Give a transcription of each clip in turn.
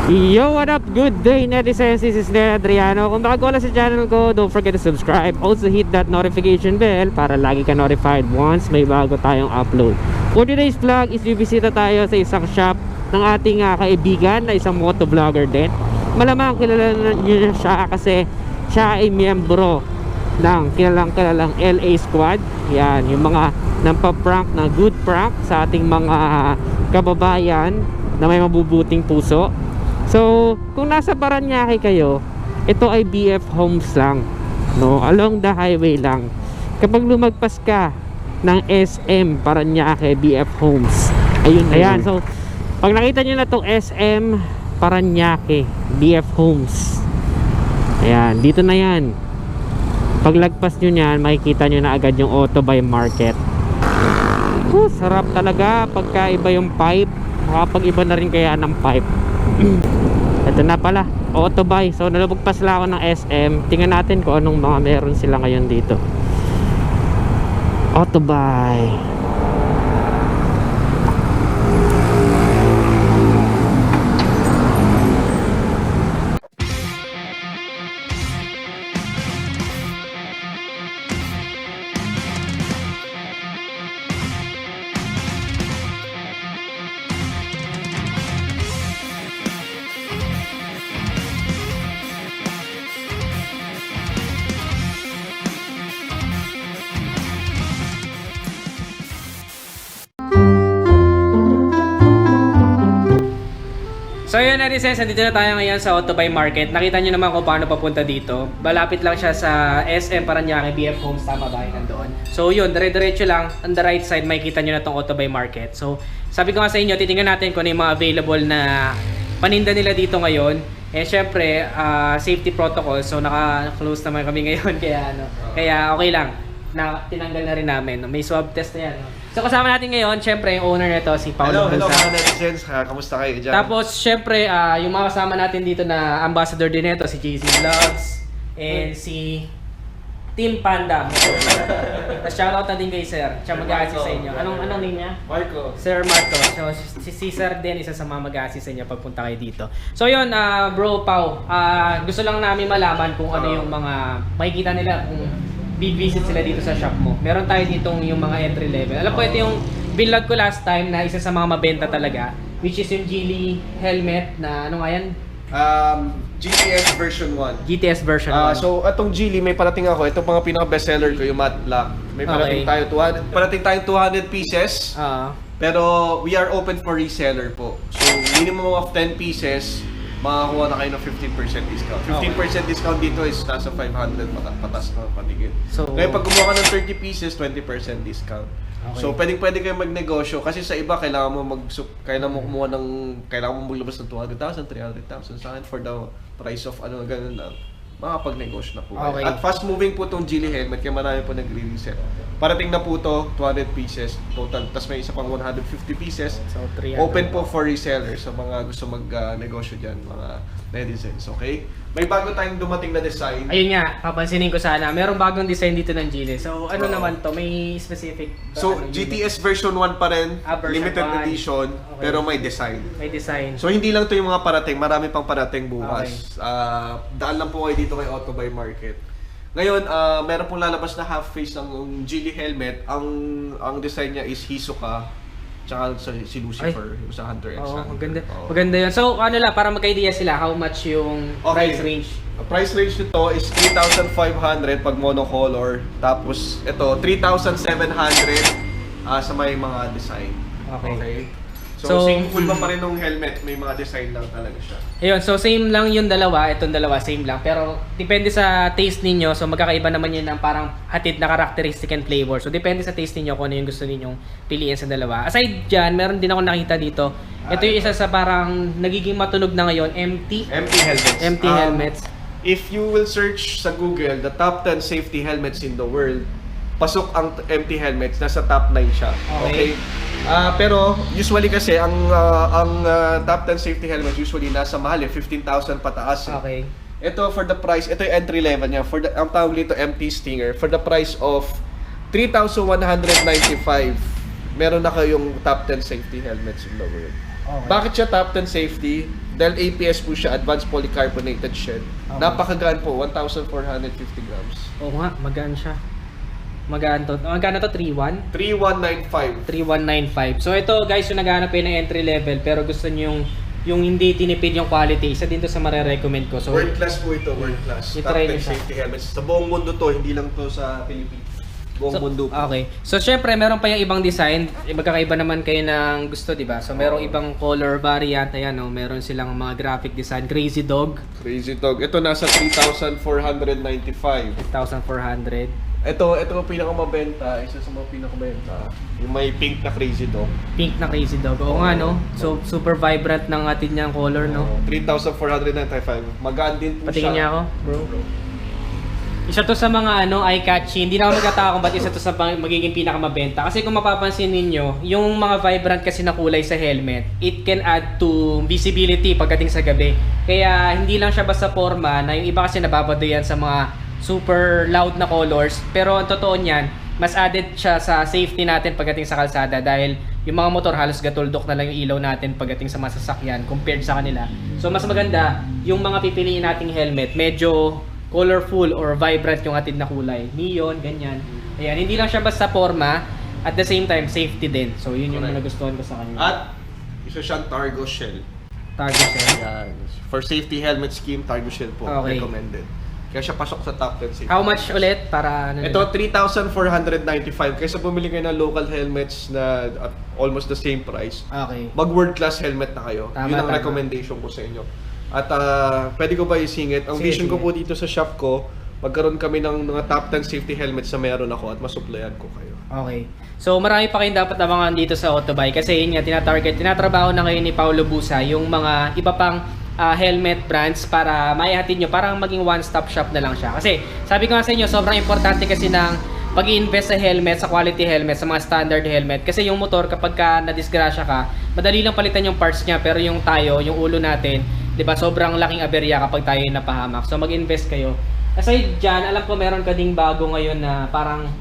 Yo, what up? Good day, netizens. This is Ned Adriano. Kung bago wala sa channel ko, don't forget to subscribe. Also hit that notification bell para lagi ka notified once may bago tayong upload. For today's vlog is bibisita tayo sa isang shop ng ating kaibigan na isang motovlogger din. Malamang kilala niyo siya kasi siya ay miyembro ng kilalang LA Squad. Yan, yung mga nampaprank na good prank sa ating mga kababayan na may mabubuting puso. So, kung nasa Paranaque kayo, ito ay BF Homes lang, no? Along the highway lang. Kapag lumagpas ka ng SM Paranaque, BF Homes. Ayun, ayan. So, pag nakita nyo na itong SM Paranaque, BF Homes, ayan, dito na yan. Paglagpas nyo nyan, makikita nyo na agad yung Autobuy Market. Sarap talaga pagka iba yung pipe. Makapag-iba na rin kaya ng pipe. Ito na pala, Autobuy. So nalabagpas lang ako ng SM. Tingnan natin kung anong mga meron sila ngayon dito. Autobuy. So yun, netizens, nandito na tayo ngayon sa Autobuy Market. Nakita nyo naman kung paano papunta dito. Malapit lang siya sa SM Paranaque, BF Homes, tama ba? Nandoon. So yun, dire-diretso lang. On the right side, makikita nyo na itong Autobuy Market. So sabi ko nga sa inyo, titingnan natin kung ano yung mga available na paninda nila dito ngayon. Eh syempre, safety protocol. So naka-close naman kami ngayon. Kaya okay lang na tinanggal na rin namin. May swab test na yan. So kasama natin ngayon, syempre yung owner nito, si Paolo. Hello mga netizens, kamusta kayo dyan? Tapos syempre, yung mga kasama natin dito na ambassador din nito, si JC Vlogs and si Team Panda. Tapos shoutout na din kay Sir. Siya mag-a-assist sa inyo. Anong name niya? Marco. Sir Marco. So si Sir din, isa sa mga mag-a-assist sa inyo pagpunta kayo dito. So yun, Bro Pao, gusto lang namin malaman kung ano yung mga makikita nila kung visit sila dito sa shop mo. Meron tayo ditong yung mga entry level. Alam ko ito yung binlog ko last time na isa sa mga mabenta talaga, which is yung Geely helmet na ano nga yan? GTS version 1. GTS version 1. So itong Geely may parating ako. Itong mga pinaka bestseller ko yung matte black. May parating tayo 200 pieces. Pero we are open for reseller po. So minimum of 10 pieces makakuha na kayo ng 15% discount. 15% discount dito is nasa 500 patas na patigil. So, ngayon pag kumuha ka ng 30 pieces, 20% discount. Okay. So pwede kayo magnegosyo kasi sa iba kailangan mo maglabas ng 200,000, 300,000 sa akin for the price of ganun lang. Makapag-negosyo na po. Okay. At fast moving po itong Geely helmet kaya marami po nagre-resell. Parating na po ito, 200 pieces total. Tapos may isa pang 150 pieces. So, 300. Open po for resellers sa mga gusto mag-negosyo dyan, mga netizens. Okay? May bago tayong dumating na design. Ayun nga, papansinin ko sana. Merong bagong design dito ng Geely. So ano naman to? May specific? So GTS version 1 pa rin. Limited 1. Edition. Okay. Pero may design. May design. So hindi lang to yung mga parating. Marami pang parating bukas. Okay. Daan lang po kayo dito kay Autobuy Market. Ngayon, meron pong lalabas na half face ng Geely helmet. Ang design niya is Hisoka. Tsaka si Lucifer, yung sa Hunter x Hunter. Maganda. Maganda yun. So, para magka-idea sila, how much yung price range? Price range nito is 3,500 pag monocolor. Tapos, ito, 3,700 sa may mga design. Okay. So same full pa rin ng helmet, may mga design lang talaga siya. Ayun, so same lang yung dalawa, itong dalawa same lang. Pero depende sa taste ninyo, so magkakaiba naman yun ng parang hatid na characteristic and flavor. So depende sa taste ninyo kung ano yung gusto ninyong piliin sa dalawa. Aside dyan, meron din ako nakita dito. Ito yung isa sa parang nagiging matunog na ngayon, empty helmets. Empty helmets. If you will search sa Google, the top 10 safety helmets in the world, pasok ang empty helmets, nasa top 9 siya. Okay? Pero usually kasi ang top 10 safety helmets usually nasa mahal 15,000 pataas. Okay. Ito for the price, ito yung entry level niya. Ang tawag dito MT Stinger for the price of 3,195. Meron na kayong top 10 safety helmets in the world. Okay. Bakit siya top 10 safety? Dahil APS po siya, Advanced Polycarbonated Shell. Okay. Napakagaan po, 1,450 grams. Oo nga, magaan siya. Magkano to? 3.1? 3,195. 3,195. So ito guys, yung naghahanap kayo ng entry level pero gusto nyo yung hindi tinipid yung quality, isa din to sa marirecommend ko. So, World class po ito, world class. Top I-try 10 nyo siya. safety helmets. Sa buong mundo to, hindi lang to sa Pilipinas. Buong mundo po. Okay. So syempre meron pa yung ibang design. Magkakaiba naman kayo ng gusto, 'di ba? So merong ibang color variant, ayan oh, meron silang mga graphic design, Crazy Dog, Crazy Dog. Ito nasa 3,495. 1,400. Ito ang pinakamabenta, isa sa mga pinakamabenta. Yung may pink na Crazy Dog. Pink na Crazy Dog. Oo nga no. So super vibrant ng atin niyang color, no. 3,495. Magaan din po Patingin siya. niya ako, bro. Isa to sa mga eye-catchy. Hindi na ako magtataka kung ba't isa to sa magiging pinakamabenta. Kasi kung mapapansin ninyo, yung mga vibrant kasi na kulay sa helmet, it can add to visibility pagdating sa gabi. Kaya hindi lang siya basta forma na yung iba kasi nababadoyan sa mga super loud na colors. Pero ang totoo niyan, mas added siya sa safety natin pagdating sa kalsada dahil yung mga motor halos gatuldok na lang yung ilaw natin pagdating sa mga sasakyan compared sa kanila. So mas maganda yung mga pipiliin nating helmet, medyo colorful or vibrant yung atid na kulay. Neon, ganyan. Ayan, hindi lang siya basta forma, at the same time, safety din. So, yun yung Correct. nagustuhan ko sa kanya. At isa siyang Targo Shell. Target shell. Yan. For safety helmet scheme, Targo Shell po. Okay. Recommended. Kaya siya pasok sa top 10 safety. How much ulit para ano? Ito, 3,495. Kaysa bumili kayo ng local helmets na at almost the same price, Okay. mag world class helmet na kayo. Tama, Yun ang tama. recommendation ko sa inyo. At pwede ko ba isingit? Ang Sige, vision ko sige. po dito sa shop ko, magkaroon kami ng mga top 10 safety helmets na meron ako at masuplayan ko kayo. Okay. So, marami pa kayong dapat abangan dito sa Autobuy kasi yun nga, tinatrabaho na ngayon ni Paolo Busa yung mga iba pang helmet brands para maihatid nyo, parang maging one-stop shop na lang siya. Kasi, sabi ko nga sa inyo, sobrang importante kasi ng pag-i-invest sa helmet, sa quality helmet, sa mga standard helmet. Kasi yung motor, kapag ka na-disgrasya ka, madali lang palitan yung parts niya, pero yung tayo, yung ulo natin, 'di ba, sobrang laking aberya kapag tayo napahamak. So mag-invest kayo. Aside dyan, alam ko meron ka ding bago ngayon na parang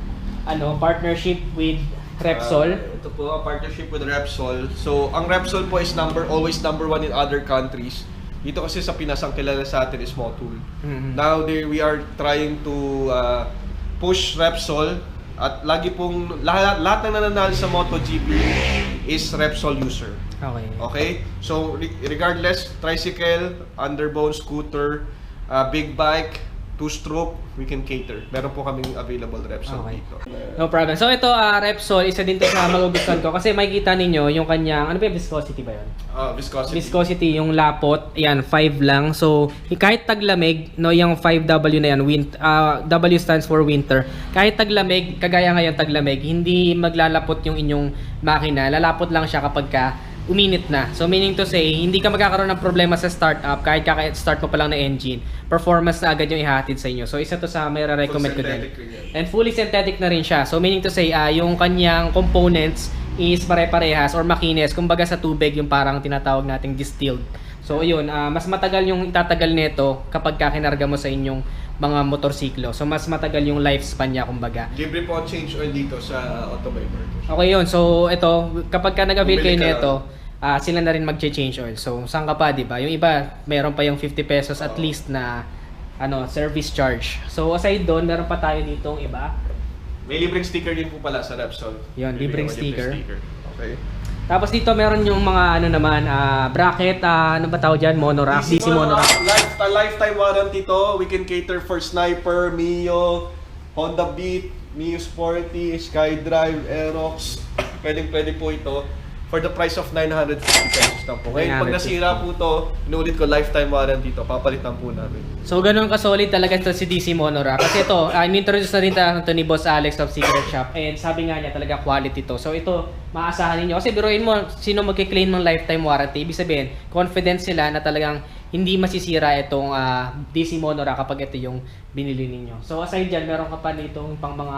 partnership with Repsol. Ito po, a partnership with Repsol. So, ang Repsol po is always number one in other countries. Dito kasi sa Pinas, ang kilala sa atin is Motul. Mhm. Now, we are trying to push Repsol at lagi pong lahat ng nananalo sa MotoGP is Repsol user. Okay. Okay? So, regardless, tricycle, underbone, scooter, big bike, two-stroke, we can cater. Meron po kaming available Repsol Okay. dito. No problem. So ito, Repsol, isa din to sa magugustuhan ko kasi makikita ninyo yung kanyang, ano ba yung viscosity ba yun? Viscosity. Viscosity, yung lapot, ayan, 5 lang. So, kahit taglamig, no, yung 5W na yan, W stands for winter. Kahit taglamig, kagaya ngayon taglamig, hindi maglalapot yung inyong makina. Lalapot lang siya kapag ka uminit na. So, meaning to say, hindi ka magkakaroon ng problema sa startup kahit kaka-start mo pa lang na engine. Performance na agad yung ihatid sa inyo. So, isa to sa may recommend ko din. And fully synthetic na rin siya. So, meaning to say, yung kanyang components is pare-parehas or makinis. Kumbaga sa tubig, yung parang tinatawag nating distilled. So, ayun, mas matagal yung itatagal nito kapag kinarga mo sa inyong mga motorsiklo. So, mas matagal yung lifespan niya, kumbaga. Libre po ang change oil dito sa Autobuy Motors. Okay yun. So, ito, kapag nag-avail kayo Bumili ka nito, sila na rin mag-change oil. So, saan ka pa, di ba? Yung iba, meron pa yung 50 pesos at least na service charge. So, aside doon, meron pa tayo ditong iba. May libreng sticker din po pala sa Repsol. Yun, libreng sticker. Okay. Tapos dito, meron yung mga bracket, ano ba tawag dyan? Monorack, DC Monorack. Lifetime warranty to. We can cater for Sniper, Mio, Honda Beat, Mio Sporty, SkyDrive, Aerox. Pwede po ito. For the price of 950 pesos lang po. Ngayon, pag 950. nasira po to, inulit ko lifetime warranty to. Papalitan po namin. So, ganun ka-solid talaga ito si DC Monorack. Kasi ito, in-introduce na rin ito ni Boss Alex of Secret Shop. And sabi nga niya talaga quality to. So, ito, maasahan ninyo. Kasi biruin mo, sino magkiklaim ng lifetime warranty? Ibig sabihin, confident sila na talagang hindi masisira itong DC Monorack kapag ito yung binili ninyo. So, aside dyan, meron ka pa nitong pang mga...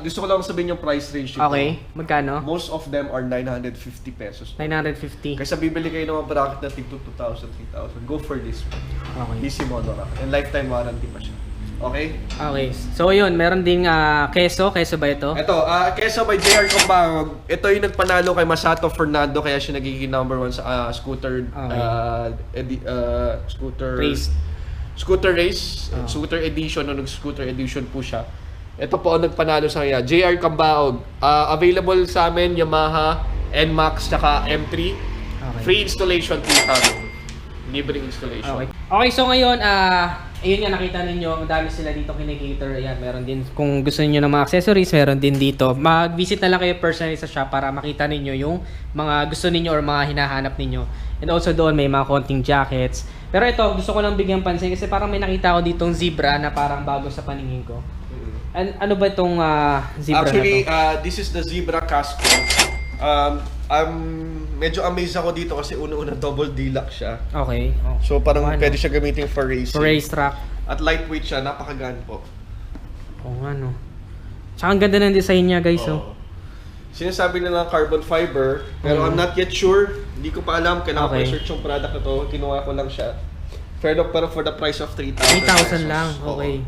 Gusto ko lang sabihin yung price range dito. Okay, magkano? Most of them are 950 pesos. 950. Kaysa bibili kayo ng mga bracket na tig 2,000, 3,000, go for this one. Okay. DC Monorack. And lifetime warranty pa siya. Okay? Okay. So yun, meron ding keso. Keso ba ito? Ito, keso by JR Compang. Ito yung nagpanalo kay Masato Fernando kaya siya nagiging number 1 sa scooter scooter Race. Scooter race, scooter edition o nag-scooter edition po siya. Ito po ang nagpanalo sa kanya. JR Cambaog. Available sa amin Yamaha NMAX tsaka M3. Okay. Free installation po kami. Libreng installation. Okay. Okay, so ngayon, ayun nga, nakita ninyo, madami sila dito kinikater. Ayan, meron din, kung gusto niyo ng mga accessories, meron din dito. Mag-visit na lang kayo personally sa shop para makita ninyo yung mga gusto ninyo or mga hinahanap ninyo. And also doon, may mga konting jackets. Pero ito, gusto ko lang bigyan pansin kasi parang may nakita ako ditong zebra na parang bago sa paningin ko. Ano ba itong zebra Actually, na to? this is the Zebra Casco. I'm medyo amazed ako dito kasi una-una double D-lock siya. Okay. Oh. So parang pwede siya gamitin for racing. For racetrack. At lightweight siya, napakagaan po. Oo nga, no. Tsaka ang ganda ng design niya, guys. Oh. Sinasabi nila carbon fiber, pero I'm not yet sure. Hindi ko pa alam, kailangan ko search yung product na to. Kinuha ko lang siya. Pero for the price of 3,000 3,000 lang, okay.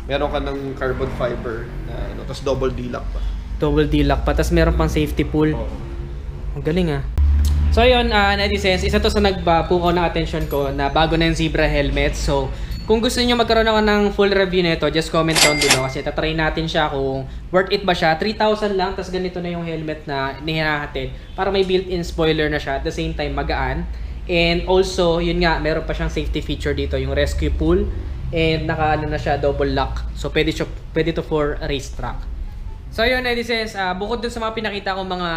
Meron ka ng carbon fiber na tapos double D-lock pa. Double D-lock pa, tapos meron pang safety pull. Ang galing So yun, netizens, isa to sa nagpukaw ng attention ko na bago na yung Zebra helmet. So, kung gusto niyo magkaroon ako ng full review nito, just comment down below kasi tatry natin siya kung worth it ba siya. 3,000 lang, tapos ganito na yung helmet na hinahatid para may built-in spoiler na siya, at the same time magaan. And also, yun nga, meron pa siyang safety feature dito, yung rescue pull. And naka na siya, double lock. So pwede to for racetrack. So yun, netizens, bukod dun sa mga pinakita ko mga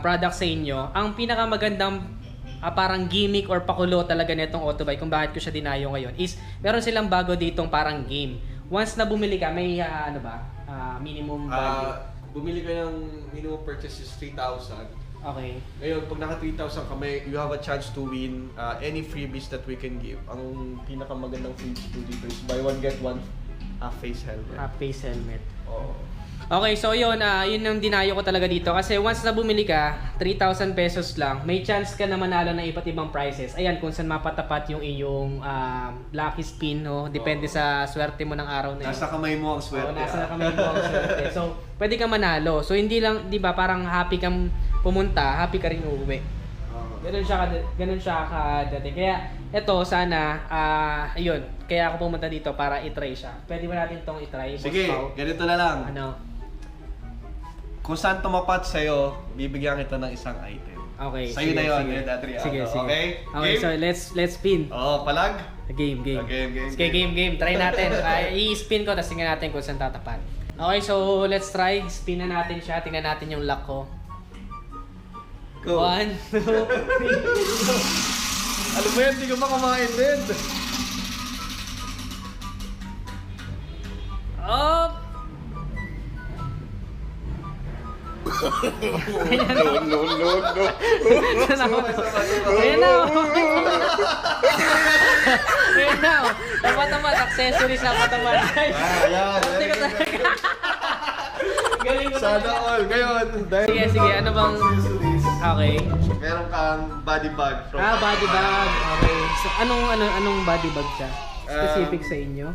products sa inyo, ang pinakamagandang parang gimmick or pakulo talaga nitong Autobike kung bakit ko siya dinayo ngayon is meron silang bago ditong parang game. Once na bumili ka, may minimum value. Bumili ka ng minimum purchase is 3,000. Okay. Ngayon, pag naka 3,000 ka, you have a chance to win any freebies that we can give. Ang pinakamagandang freebies po dito is buy one get one half face helmet. Half face helmet. Oo. Okay, so yun ang dinayo ko talaga dito kasi once na bumili ka, 3,000 pesos lang, may chance ka na manalo ng iba't ibang prizes. Ayan, kung saan mapatapat yung iyong lucky spin, no? Depende sa swerte mo ng araw na yun. Nasa kamay mo ang swerte. Nasa kamay mo ang swerte. So, pwede kang manalo. So, hindi lang, di ba, parang happy kang pumunta, happy ka rin uuwi. Ganun siya kadati. Kaya, eto, sana, ayun, kaya ako pumunta dito para i-try siya. Pwede ba natin itong i-try? Sige, ganito na lang. Ano? Kung saan tumapat sa'yo, bibigyan kita ng isang item. Okay. Sa'yo na yun, Sige, Adriano. sige. Okay? Okay, so let's spin. Palag? Game. Game. Sige, game. Try natin. I-spin ko, tapos tingnan natin kung saan tatapat. Okay, so let's try. Spin na natin siya. Tingnan natin yung luck ko. Go. 1, 2, 3, go. Alam mo yan, hindi ka makamain din. Up! No. Saan ako? Ayan na. Ayan na. Tapat-tapat. Accessories na tapat-tapat. Yan. Galing ko Sana all. Ngayon, dahil Sige. Ano bang... Okay. meron kang body bag from Body bag. Okay. So, anong body bag siya? Specific sa inyo?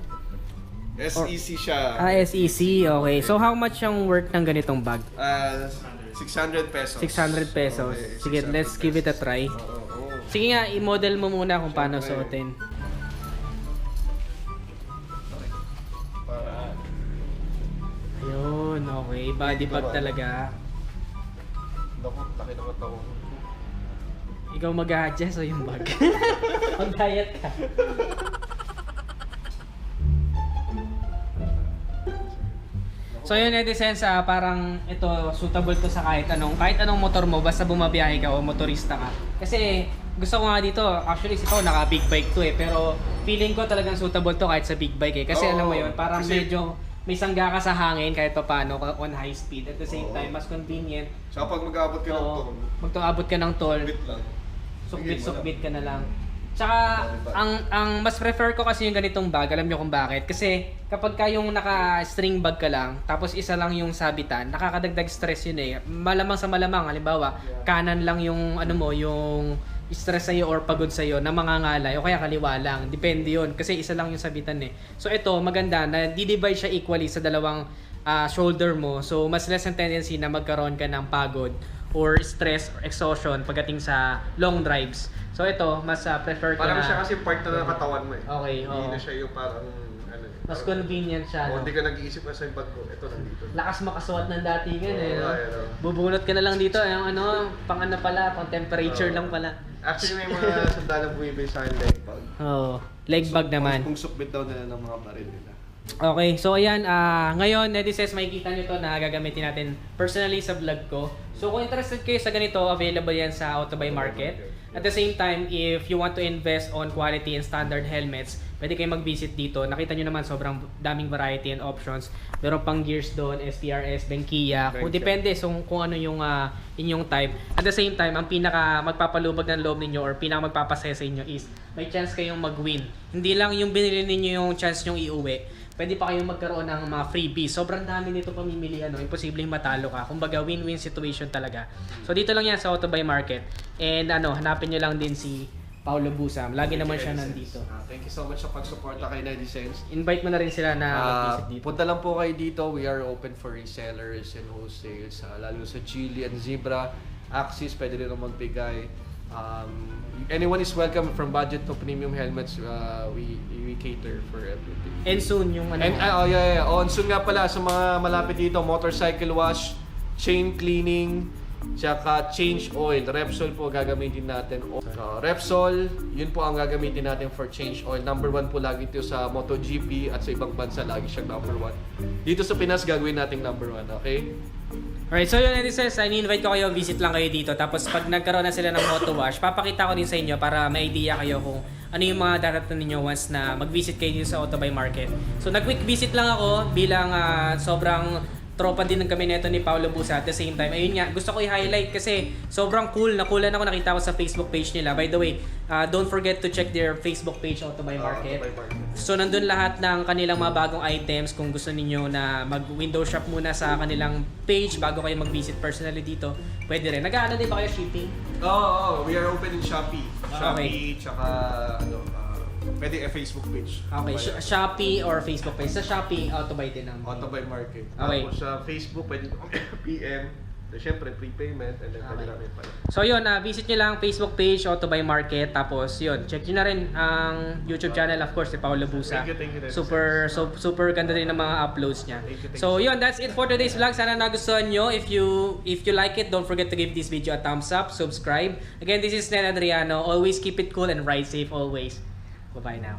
SEC siya. SEC. Okay. So, how much yung worth ng ganitong bag? 600 pesos. 600 pesos. Okay, Sige, 600 let's give it a try. Oo. Sige nga, i-model mo muna kung paano suotin. Para Ayun, okay. Body bag talaga. Naku, laki naman ito. Ikaw mag-a-adjust o yung bag? Mag-diet ka. So yun, netizens, parang ito suitable to sa kahit anong motor mo, basta bumabiyahe ka o motorista ka. Kasi gusto ko nga dito, actually si Pao naka big bike to pero feeling ko talagang suitable to kahit sa big bike Kasi alam mo yun, parang medyo may sangga ka sa hangin kahit pa paano on high speed. At the same time, mas convenient. So pag mag-aabot ka ng toll, Magto-abot ka ng toll, bit lang. sukbit ka na lang. Tsaka, ang mas prefer ko kasi yung ganitong bag, alam nyo kung bakit? Kasi kapag yung naka-string bag ka lang, tapos isa lang yung sabitan, nakakadagdag stress yun Malamang sa malamang, halimbawa, kanan lang yung, yung stress sa'yo or pagod sa'yo na mangangalay o kaya kaliwa lang. Depende yun kasi isa lang yung sabitan eh. So ito maganda na di-divide siya equally sa dalawang shoulder mo. So mas less ang tendency na magkaroon ka ng pagod or stress or exhaustion pagdating sa long drives. So ito mas prefer ko Parang na siya kasi part na ng katawan mo eh. Okay, Hindi na siya yung parang mas convenient siya. Hindi ka nag-iisip na sa yung bag ko. Ito nandito. Lakas makasuot ng datingan eh. No? Ayan, Bubunot ka na lang dito. Yung pang pang temperature lang pala. Actually, may mga sandalang bumibili sa akin leg bag. Leg bag naman. Kung sukbit daw nila ng mga baril nila. Okay, so ayan, ngayon, Netices, makikita nyo to na gagamitin natin personally sa vlog ko. So kung interested kayo sa ganito, available yan sa Autobuy Market. At the same time, if you want to invest on quality and standard helmets, pwede kayo mag-visit dito. Nakita nyo naman sobrang daming variety and options. Meron pang gears doon, SPRS, Benkia. Kung depende kung ano yung inyong type. At the same time, ang pinaka magpapalubag ng loob ninyo or pinaka magpapasaya sa inyo is may chance kayong mag-win. Hindi lang yung binili ninyo yung chance nyong iuwi. Pwede pa kayong magkaroon ng mga freebies. Sobrang dami nito pamimilihan. Imposibleng matalo ka. Kumbaga win-win situation talaga. So dito lang yan sa Autobuy Market. And hanapin nyo lang din si Paulo Busam. Lagi naman siya nandito. Thank you so much sa pag-suporta kay Netizense. Invite mo na rin sila na mag-visit dito. Punta lang po kayo dito. We are open for resellers and wholesales. Lalo sa Geely and Zebra. Axis, pwede rin naman magbigay. Anyone is welcome from budget to premium helmets. We cater for everything. And soon yung And soon nga pala sa mga malapit dito, motorcycle wash, chain cleaning, tsaka change oil. Repsol po gagamitin natin. Repsol, yun po ang gagamitin natin for change oil. Number 1 po lagi ito sa MotoGP at sa ibang bansa lagi siyang number 1. Dito sa Pinas gagawin nating number 1, okay? Alright, so yun, Netices, I-invite ko kayo, visit lang kayo dito. Tapos pag nagkaroon na sila ng moto wash, papakita ko din sa inyo para may idea kayo kung ano yung mga darating ninyo once na mag-visit kayo dito sa Autobuy Market. So nag-quick visit lang ako bilang sobrang tropa din ng kami nito ni Paulo Busa at the same time. Ayun nga, gusto ko i-highlight kasi sobrang cool. Nakulan ako, nakita ko sa Facebook page nila. By the way, don't forget to check their Facebook page, Autobuy Market. So nandun lahat ng kanilang mga bagong items kung gusto niyo na mag-window shop muna sa kanilang page bago kayo mag-visit personally dito. Pwede rin. Nag-ano din ba kayo shipping? Oo, we are open in Shopee. Okay. Tsaka pwede Facebook page. Okay, Shopee or Facebook page. Sa Shopee, Autobuy din ang Autobuy Market. Okay. Tapos sa Facebook, pwede PM. Siyempre, prepayment. And then pwede namin pala. So yun, visit nyo lang Facebook page, Autobuy Market. Tapos yun, check nyo na rin ang YouTube channel, of course, ni Paulo Busa. Thank you. Super ganda rin ng mga uploads niya. Thank you. So yun, that's it for today's vlog. Sana nagustuhan nyo. If you like it, don't forget to give this video a thumbs up, subscribe. Again, this is Nen Adriano. Always keep it cool and ride safe always. Bye-bye now.